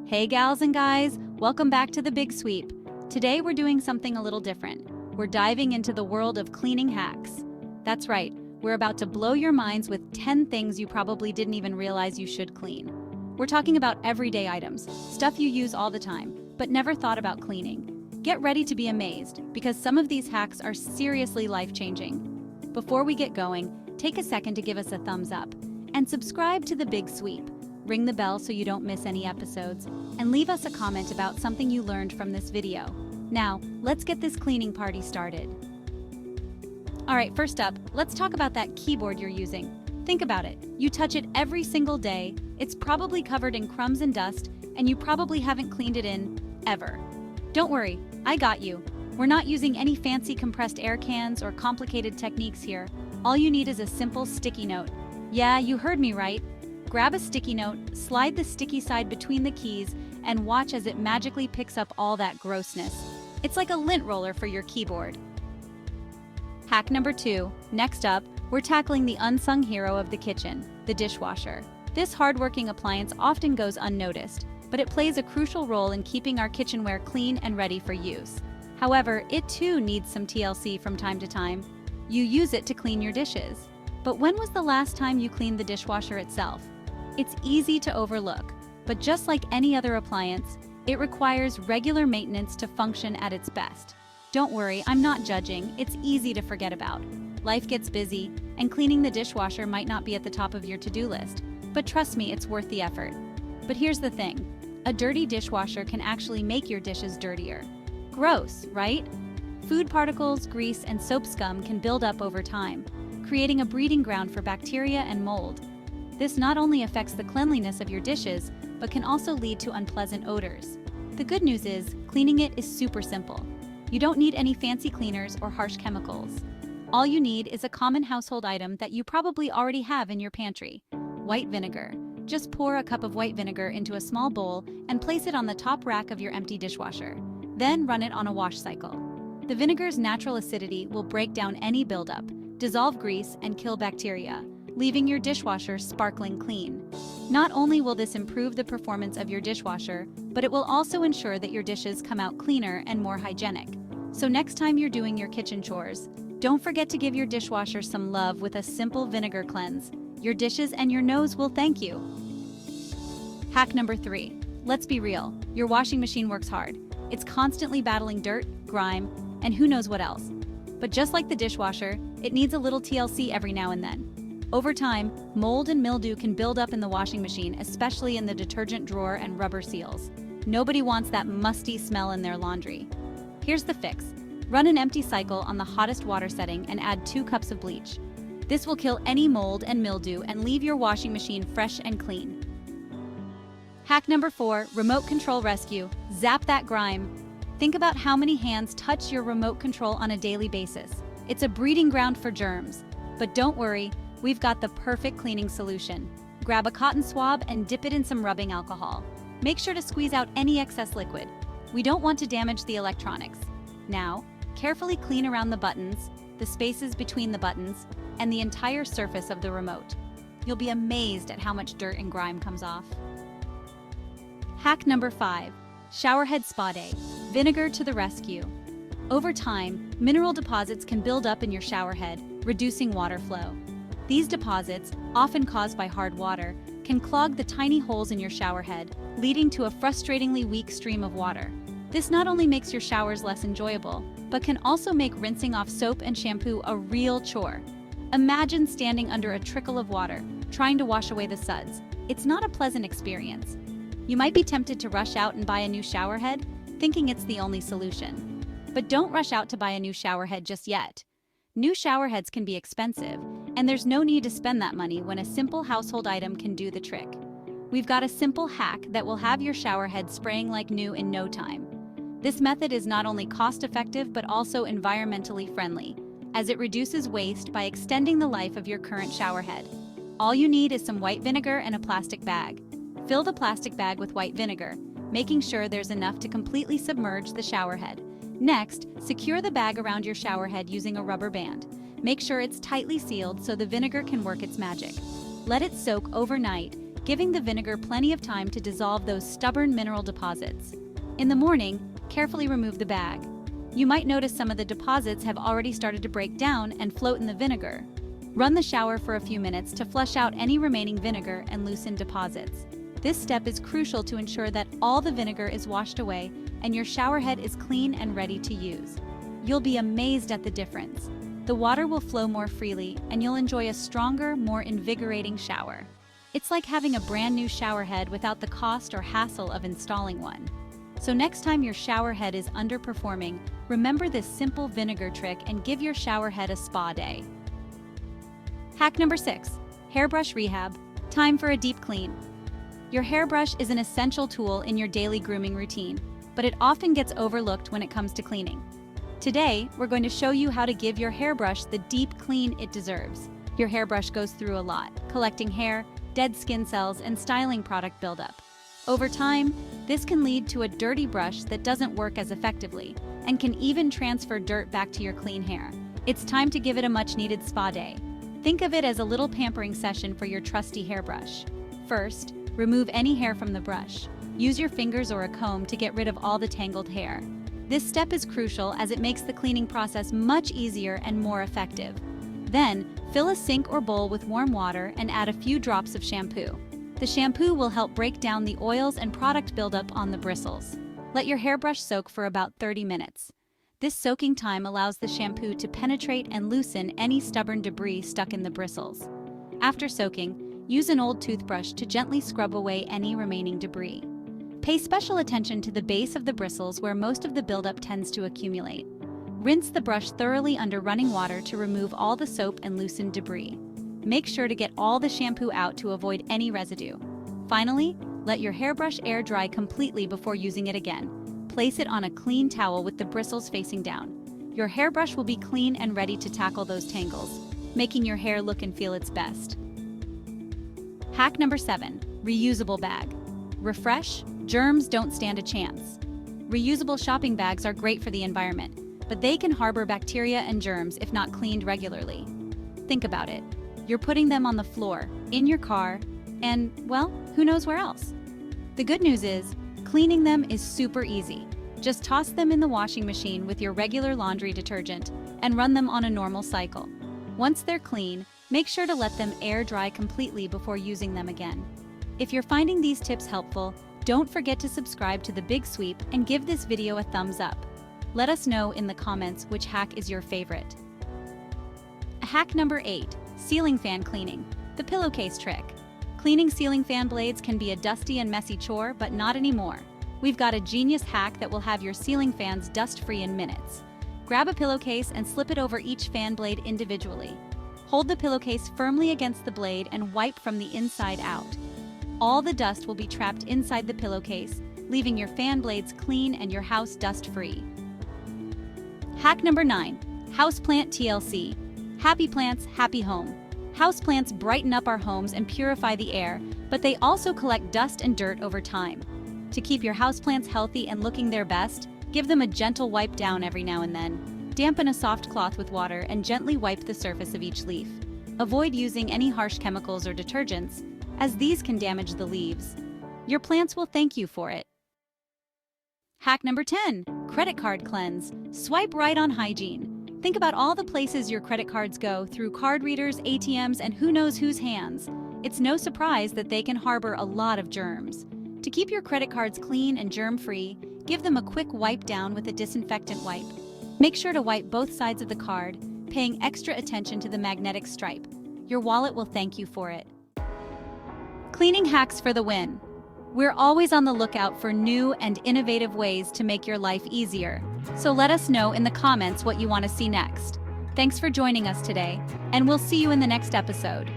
Hey gals and guys, welcome back to the Big Sweep. Today we're doing something a little different. We're diving into the world of cleaning hacks. That's right, we're about to blow your minds with 10 things you probably didn't even realize you should clean. We're talking about everyday items, stuff you use all the time, but never thought about cleaning. Get ready to be amazed, because some of these hacks are seriously life-changing. Before we get going, take a second to give us a thumbs up, and subscribe to the Big Sweep. Ring the bell so you don't miss any episodes, and leave us a comment about something you learned from this video. Now, let's get this cleaning party started. Alright, first up, let's talk about that keyboard you're using. Think about it. You touch it every single day, it's probably covered in crumbs and dust, and you probably haven't cleaned it in ever. Don't worry, I got you. We're not using any fancy compressed air cans or complicated techniques here. All you need is a simple sticky note. Yeah, you heard me right. Grab a sticky note, slide the sticky side between the keys, and watch as it magically picks up all that grossness. It's like a lint roller for your keyboard. Hack number 2. Next up, we're tackling the unsung hero of the kitchen, the dishwasher. This hardworking appliance often goes unnoticed, but it plays a crucial role in keeping our kitchenware clean and ready for use. However, it too needs some TLC from time to time. You use it to clean your dishes. But when was the last time you cleaned the dishwasher itself? It's easy to overlook, but just like any other appliance, it requires regular maintenance to function at its best. Don't worry, I'm not judging, it's easy to forget about. Life gets busy, and cleaning the dishwasher might not be at the top of your to-do list, but trust me, it's worth the effort. But here's the thing, a dirty dishwasher can actually make your dishes dirtier. Gross, right? Food particles, grease, and soap scum can build up over time, creating a breeding ground for bacteria and mold. This not only affects the cleanliness of your dishes, but can also lead to unpleasant odors. The good news is, cleaning it is super simple. You don't need any fancy cleaners or harsh chemicals. All you need is a common household item that you probably already have in your pantry: white vinegar. Just pour a cup of white vinegar into a small bowl and place it on the top rack of your empty dishwasher. Then run it on a wash cycle. The vinegar's natural acidity will break down any buildup, dissolve grease, and kill bacteria, leaving your dishwasher sparkling clean. Not only will this improve the performance of your dishwasher, but it will also ensure that your dishes come out cleaner and more hygienic. So next time you're doing your kitchen chores, don't forget to give your dishwasher some love with a simple vinegar cleanse. Your dishes and your nose will thank you. Hack number 3. Let's be real, your washing machine works hard. It's constantly battling dirt, grime, and who knows what else. But just like the dishwasher, it needs a little TLC every now and then. Over time, mold and mildew can build up in the washing machine, especially in the detergent drawer and rubber seals. Nobody wants that musty smell in their laundry. Here's the fix. Run an empty cycle on the hottest water setting and add 2 cups of bleach. This will kill any mold and mildew and leave your washing machine fresh and clean. Hack number 4, remote control rescue. Zap that grime. Think about how many hands touch your remote control on a daily basis. It's a breeding ground for germs. But don't worry, we've got the perfect cleaning solution. Grab a cotton swab and dip it in some rubbing alcohol. Make sure to squeeze out any excess liquid. We don't want to damage the electronics. Now, carefully clean around the buttons, the spaces between the buttons, and the entire surface of the remote. You'll be amazed at how much dirt and grime comes off. Hack number 5. Showerhead Spa Day. Vinegar to the rescue. Over time, mineral deposits can build up in your showerhead, reducing water flow. These deposits, often caused by hard water, can clog the tiny holes in your showerhead, leading to a frustratingly weak stream of water. This not only makes your showers less enjoyable, but can also make rinsing off soap and shampoo a real chore. Imagine standing under a trickle of water, trying to wash away the suds. It's not a pleasant experience. You might be tempted to rush out and buy a new showerhead, thinking it's the only solution. But don't rush out to buy a new showerhead just yet. New showerheads can be expensive, and there's no need to spend that money when a simple household item can do the trick. We've got a simple hack that will have your showerhead spraying like new in no time. This method is not only cost-effective but also environmentally friendly, as it reduces waste by extending the life of your current showerhead. All you need is some white vinegar and a plastic bag. Fill the plastic bag with white vinegar, making sure there's enough to completely submerge the showerhead. Next, secure the bag around your showerhead using a rubber band. Make sure it's tightly sealed so the vinegar can work its magic. Let it soak overnight, giving the vinegar plenty of time to dissolve those stubborn mineral deposits. In the morning, carefully remove the bag. You might notice some of the deposits have already started to break down and float in the vinegar. Run the shower for a few minutes to flush out any remaining vinegar and loosen deposits. This step is crucial to ensure that all the vinegar is washed away and your shower head is clean and ready to use. You'll be amazed at the difference. The water will flow more freely and you'll enjoy a stronger, more invigorating shower. It's like having a brand new shower head without the cost or hassle of installing one. So next time your shower head is underperforming, remember this simple vinegar trick and give your shower head a spa day. Hack number 6, Hairbrush Rehab. Time for a deep clean. Your hairbrush is an essential tool in your daily grooming routine, but it often gets overlooked when it comes to cleaning. Today, we're going to show you how to give your hairbrush the deep clean it deserves. Your hairbrush goes through a lot, collecting hair, dead skin cells, and styling product buildup. Over time, this can lead to a dirty brush that doesn't work as effectively, and can even transfer dirt back to your clean hair. It's time to give it a much-needed spa day. Think of it as a little pampering session for your trusty hairbrush. First, remove any hair from the brush. Use your fingers or a comb to get rid of all the tangled hair. This step is crucial as it makes the cleaning process much easier and more effective. Then, fill a sink or bowl with warm water and add a few drops of shampoo. The shampoo will help break down the oils and product buildup on the bristles. Let your hairbrush soak for about 30 minutes. This soaking time allows the shampoo to penetrate and loosen any stubborn debris stuck in the bristles. After soaking, use an old toothbrush to gently scrub away any remaining debris. Pay special attention to the base of the bristles where most of the buildup tends to accumulate. Rinse the brush thoroughly under running water to remove all the soap and loosened debris. Make sure to get all the shampoo out to avoid any residue. Finally, let your hairbrush air dry completely before using it again. Place it on a clean towel with the bristles facing down. Your hairbrush will be clean and ready to tackle those tangles, making your hair look and feel its best. Hack number 7, reusable bag. Refresh, germs don't stand a chance. Reusable shopping bags are great for the environment, but they can harbor bacteria and germs if not cleaned regularly. Think about it. You're putting them on the floor, in your car, and, well, who knows where else? The good news is, cleaning them is super easy. Just toss them in the washing machine with your regular laundry detergent and run them on a normal cycle. Once they're clean, make sure to let them air dry completely before using them again. If you're finding these tips helpful, don't forget to subscribe to The Big Sweep and give this video a thumbs up. Let us know in the comments which hack is your favorite. Hack number 8, ceiling fan cleaning, the pillowcase trick. Cleaning ceiling fan blades can be a dusty and messy chore, but not anymore. We've got a genius hack that will have your ceiling fans dust-free in minutes. Grab a pillowcase and slip it over each fan blade individually. Hold the pillowcase firmly against the blade and wipe from the inside out. All the dust will be trapped inside the pillowcase, leaving your fan blades clean and your house dust-free. Hack number 9, houseplant TLC. Happy plants, happy home. Houseplants brighten up our homes and purify the air, but they also collect dust and dirt over time. To keep your houseplants healthy and looking their best, give them a gentle wipe down every now and then. Dampen a soft cloth with water and gently wipe the surface of each leaf. Avoid using any harsh chemicals or detergents, as these can damage the leaves. Your plants will thank you for it. Hack number 10, credit card cleanse. Swipe right on hygiene. Think about all the places your credit cards go through card readers, ATMs, and who knows whose hands. It's no surprise that they can harbor a lot of germs. To keep your credit cards clean and germ-free, give them a quick wipe down with a disinfectant wipe. Make sure to wipe both sides of the card, paying extra attention to the magnetic stripe. Your wallet will thank you for it. Cleaning hacks for the win. We're always on the lookout for new and innovative ways to make your life easier. So let us know in the comments what you want to see next. Thanks for joining us today, and we'll see you in the next episode.